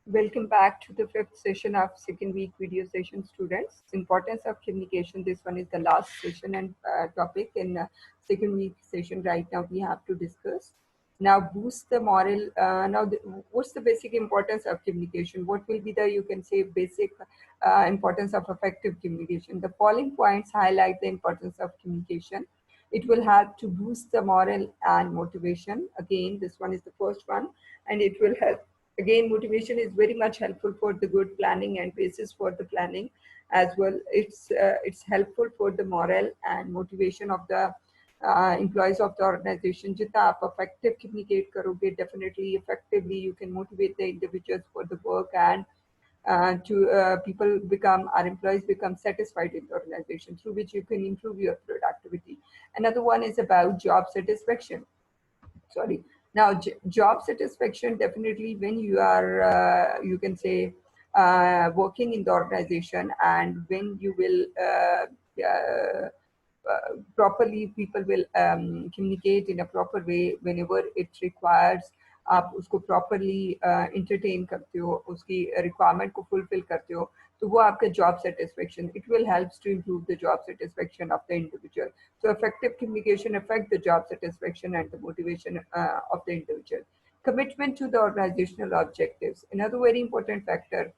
Welcome back to the fifth session of second week video session, students. Importance of communication. This one is the last session and topic in second week session. Right now, we have to discuss. Now, boost the moral. What's the basic importance of communication? What will be the, you can say, basic importance of effective communication? The following points highlight the importance of communication. It will help to boost the moral and motivation. Again, this one is the first one, and it will help. Again, motivation is very much helpful for the good planning and basis for the planning as well. It's helpful for the morale and motivation of the employees of the organization. जितना आप effective communicate करोगे, definitely effectively you can motivate the individuals for the work, and to people become, our employees become satisfied in the organization, through which you can improve your productivity. Another one is about job satisfaction. Sorry. Now, job satisfaction, definitely when you are, you can say, working in the organization, and when you will properly, people will communicate in a proper way whenever it requires. आप उसको properly entertain करते हो, उसकी requirement को fulfil करते हो, तो वो आपका job satisfaction, it will helps to improve the job satisfaction of the individual. So effective communication affect the job satisfaction and the motivation of the individual. Commitment to the organizational objectives. Another very important factor.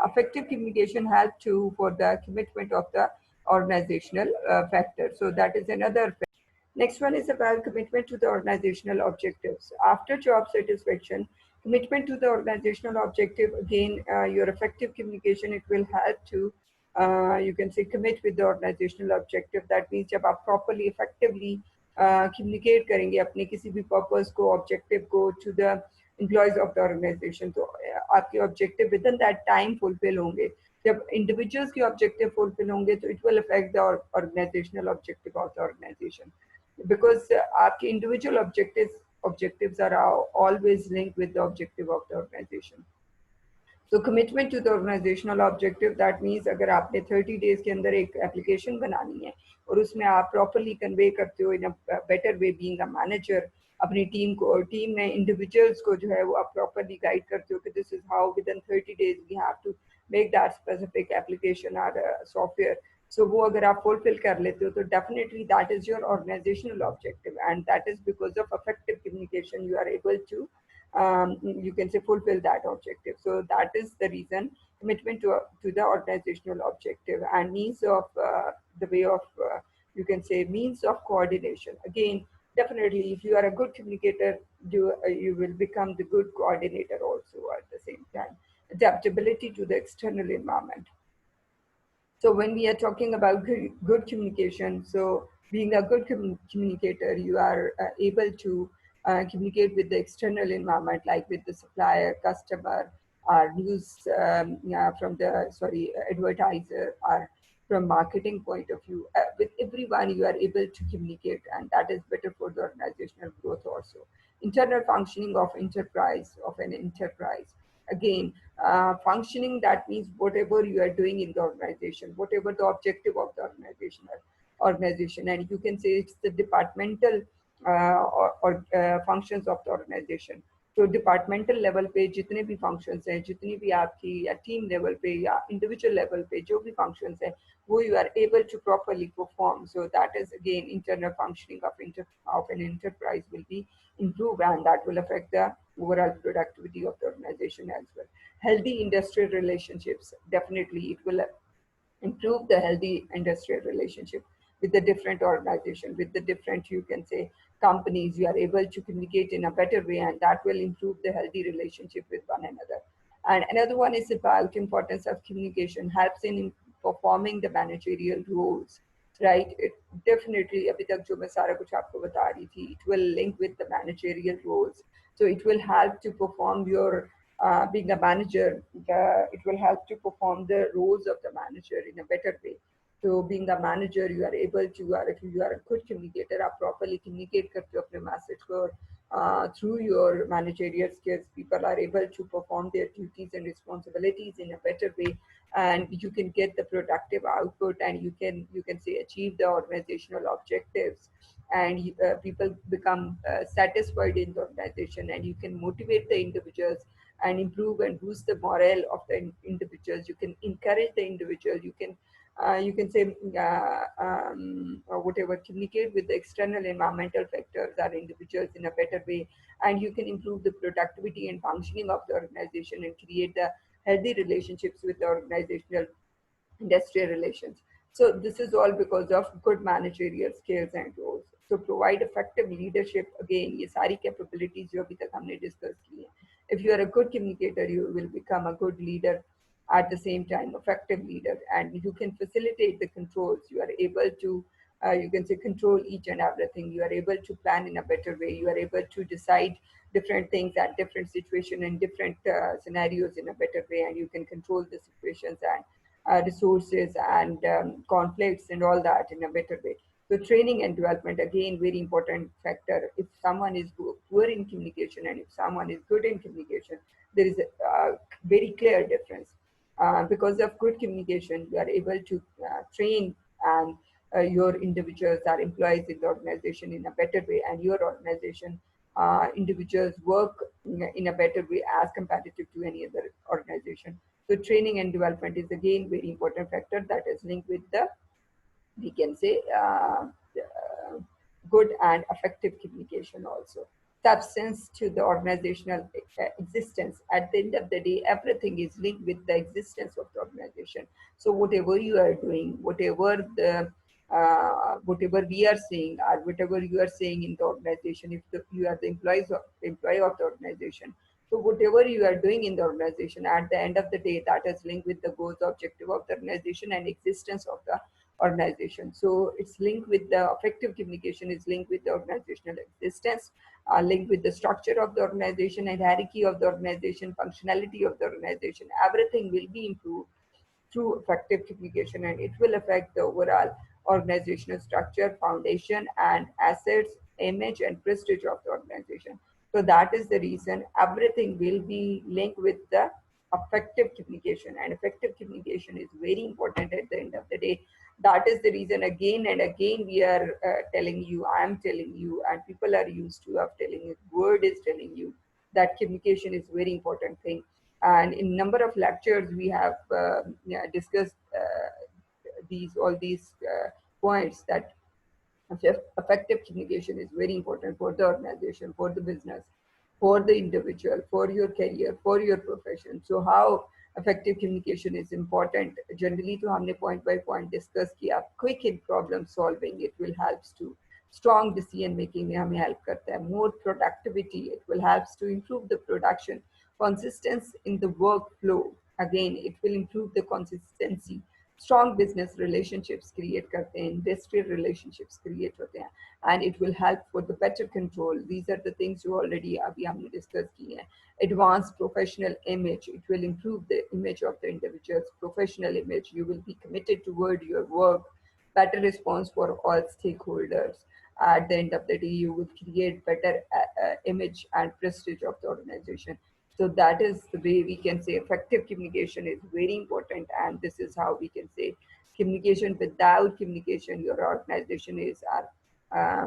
Effective communication help to for the commitment of the organizational factor. So that is another. Next one is about commitment to the organizational objectives. After job satisfaction, commitment to the organizational objective, again, your effective communication, it will help to, you can say, commit with the organizational objective. That means जब आप properly, effectively communicate करेंगे अपने किसी भी purpose को, objective को to the employees of the organization, तो आपके objective within that time fulfill होंगे. जब individuals के objective fulfill होंगे, तो it will affect the organizational objective of the organization, because आपके individual objectives are always linked with the objective of the organization. So commitment to the organizational objective, that means अगर आपने 30 days के अंदर एक application बनानी है और उसमें आप properly convey करते हो in a better way, being a manager, अपनी टीम को और टीम में individuals को जो है वो आप properly guide करते हो कि this is how within 30 days we have to make that specific application or software. So वो अगर आप fulfill कर लेते हो, तो definitely that is your organizational objective, and that is because of effective communication you are able to, you can say, fulfill that objective. So that is the reason. Commitment to the organizational objective and means of the way of, you can say, means of coordination. Again, definitely if you are a good communicator, you will become the good coordinator also at the same time. Adaptability to the external environment. So when we are talking about good communication, so being a good communicator, you are able to communicate with the external environment, like with the supplier, customer, or news, yeah, from the, sorry, advertiser, or from marketing point of view. With everyone, you are able to communicate, and that is better for the organizational growth also. Internal functioning of an enterprise. Again, functioning, that means whatever you are doing in the organization, whatever the objective of the organization, and you can say it's the departmental or functions of the organization. तो departmental level पे जितने भी functions हैं, जितनी भी आपकी या team level पे या इंडिविजुअल लेवल पे जो भी फंक्शंस हैं, वो you are able to properly perform. So that is again internal functioning of an enterprise will be improved, and that will affect the overall productivity of the organization as well. Healthy industrial relationships, definitely it will improve the healthy industrial relationship with the different organization, with the different, you can say, companies. You are able to communicate in a better way, and that will improve the healthy relationship with one another. And another one is about importance of communication, helps in performing the managerial roles, right? It definitely, अभी तक जो मैं सारा कुछ आपको बता रही थी, it will link with the managerial roles. So it will help to perform your, being a manager, it will help to perform the roles of the manager in a better way. So being a manager, you are able to, if you are a good communicator, आप properly communicate करते हो अपने message को, through your managerial skills, people are able to perform their duties and responsibilities in a better way, and you can get the productive output, and you can say achieve the organizational objectives, and people become satisfied in the organization, and you can motivate the individuals, and improve and boost the morale of the individuals. You can encourage the individual. You can say or whatever, communicate with the external environmental factors or individuals in a better way, and you can improve the productivity and functioning of the organization and create the healthy relationships with the organizational industrial relations. So this is all because of good managerial skills and roles. So provide effective leadership. Again, ये सारी capabilities जो अभी तक हमने discuss की हैं. If you are a good communicator, you will become a good leader. At the same time, effective leader, and you can facilitate the controls. You are able to, you can say, control each and everything. You are able to plan in a better way. You are able to decide different things at different situation and different scenarios in a better way, and you can control the situations and resources and conflicts and all that in a better way. So training and development, again, very important factor. If someone is poor in communication and if someone is good in communication, there is a very clear difference. Because of good communication, you are able to train and your individuals or employees in the organization in a better way, and your organization individuals work in a better way as competitive to any other organization. So training and development is again very important factor that is linked with the, we can say, good and effective communication also. Substance to the organizational existence. At the end of the day, everything is linked with the existence of the organization. So whatever you are doing, whatever we are saying, or whatever you are saying in the organization, if you are the employee of the organization, so whatever you are doing in the organization, at the end of the day, that is linked with the goals, objective of the organization and existence of the organization. So it's linked with the effective communication, is linked with the organizational existence, linked with the structure of the organization and hierarchy of the organization, functionality of the organization. Everything will be improved through effective communication, and it will affect the overall organizational structure, foundation, and assets, image, and prestige of the organization. So that is the reason everything will be linked with the effective communication, and effective communication is very important at the end of the day. That is the reason again and again we are telling you, I am telling you, and people are used to of telling you, word is telling you that communication is very important thing. And in number of lectures we have yeah, discussed these all these points that effective communication is very important for the organization, for the business, for the individual, for your career, for your profession. So how effective communication is important, generally तो हमने point by point discuss किया. Quick in problem solving, it will helps to strong decision making में हमें help करता है. More productivity, it will helps to improve the production. Consistency in the workflow, again it will improve the consistency. Strong business relationships create करते हैं, industrial relationships create होते हैं, and it will help for the better control. These are the things you already अभी हमने discuss किए हैं. Advanced professional image, it will improve the image of the individual's professional image. You will be committed toward your work. Better response for all stakeholders. At the end of the day, you will create better image and prestige of the organization. So that is the way we can say effective communication is very important, and this is how we can say communication. Without communication, your organization is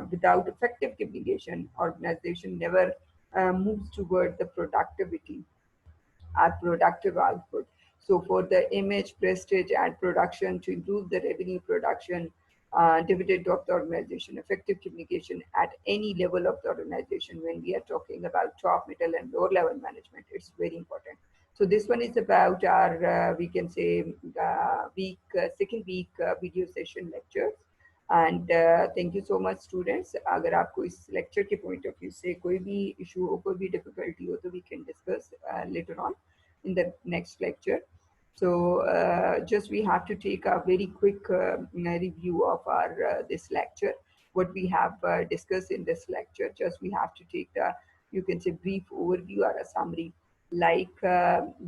without effective communication, organization never moves toward the productivity or productive output. So for the image, prestige, and production to improve the revenue production, dividend of the organization, effective communication at any level of the organization. When we are talking about top, middle, and lower level management, it's very important. So this one is about our, we can say, second week video session lectures. And thank you so much students. अगर आपको इस lecture के point of view से कोई भी issue हो, कोई भी difficulty हो, तो we can discuss later on in the next lecture. So just we have to take a very quick review of our this lecture, what we have discussed in this lecture. Just we have to take the, you can say, brief overview or a summary. Like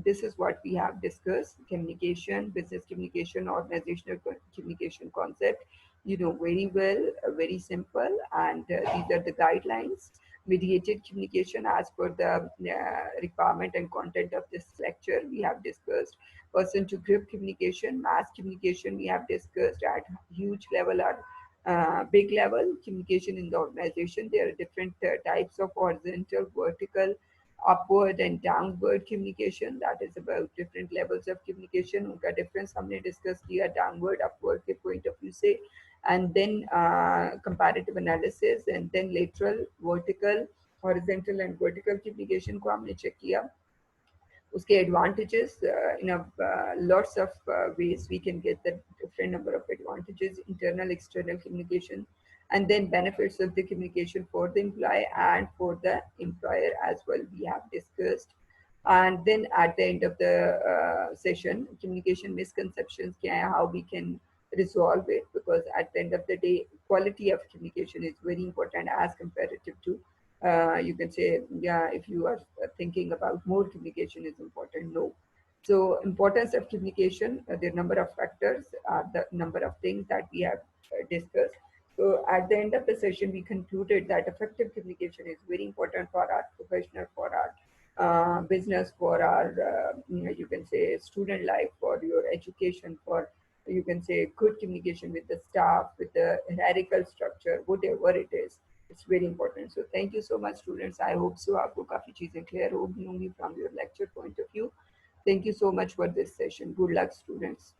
this is what we have discussed: communication, business communication, organizational communication concept. You know very well, very simple, and these are the guidelines. Mediated communication, as per the requirement and content of this lecture, we have discussed. Person to group communication, mass communication, we have discussed at huge level or big level communication in the organization. There are different types of horizontal, vertical, upward and downward communication, that is about different levels of communication. उनका difference हमने discuss किया downward upward के point of view से, and then comparative analysis, and then lateral vertical horizontal and vertical communication को हमने check किया. उसके advantages, in a lots of ways we can get the different number of advantages, internal external communication, and then benefits of the communication for the employee and for the employer as well, we have discussed. And then at the end of the session, communication misconceptions, how we can resolve it, because at the end of the day, quality of communication is very important as comparative to, you can say, yeah, if you are thinking about more communication is important, no. So importance of communication, the number of factors, the number of things that we have discussed. So at the end of the session, we concluded that effective communication is very important for our professional, for our business, for our, you can say, student life, for your education, for, you can say, good communication with the staff, with the hierarchical structure, whatever it is. It's very important. So thank you so much, students. I hope so आपको काफी चीजें clear हो गई होंगी from your lecture point of view. Thank you so much for this session. Good luck, students.